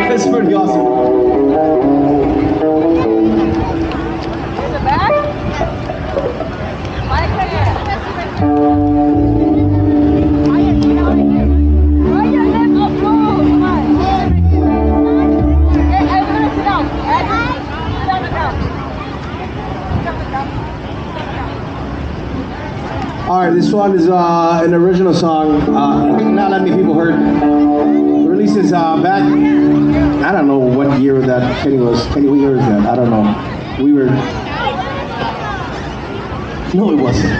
That's pretty awesome. In the back? Like it. Why your leg up low? Come on. Hey, I'm gonna sit down. Sit down. All right, this one is an original song. Not that many people heard. Released this back. I don't know what year that Kenny was. Kenny, what year is that? I don't know. We were. No, it wasn't.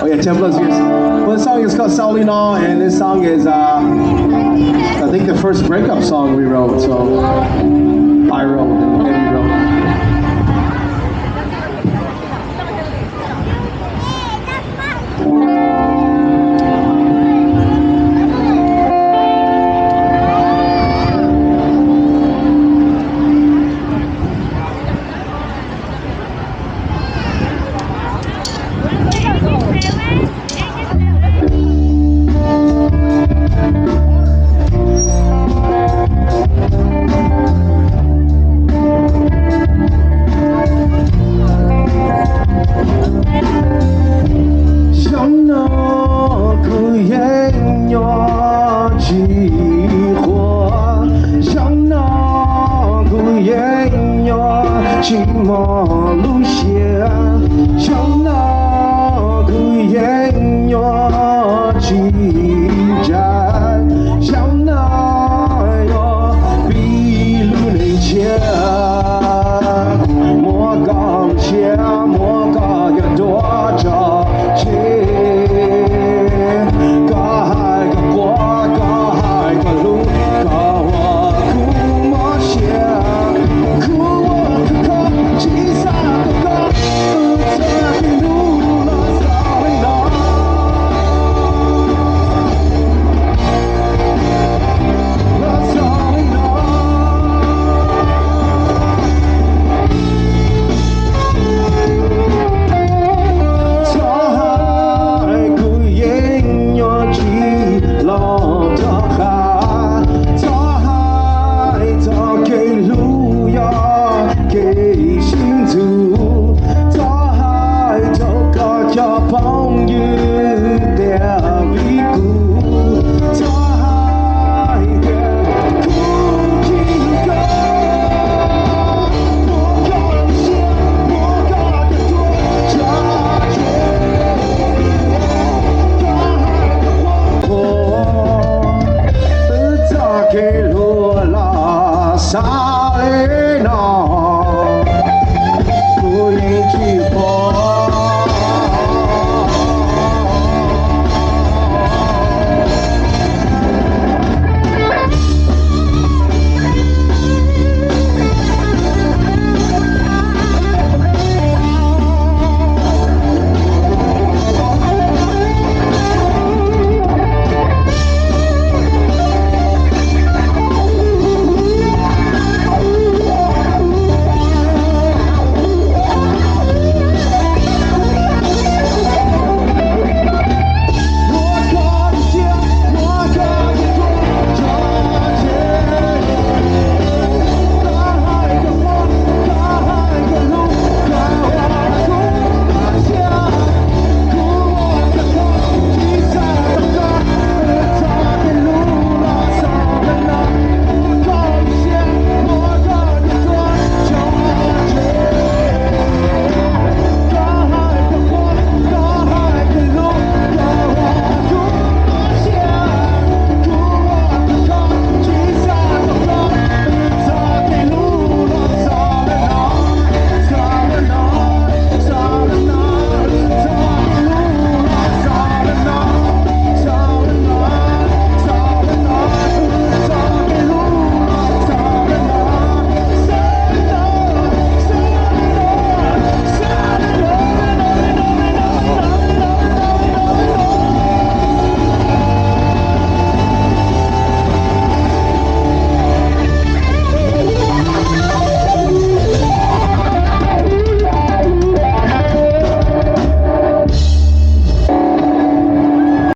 Oh yeah, 10 plus years. Well, this song is called Saulino, and this song is, I think, the first breakup song we wrote. So I wrote. And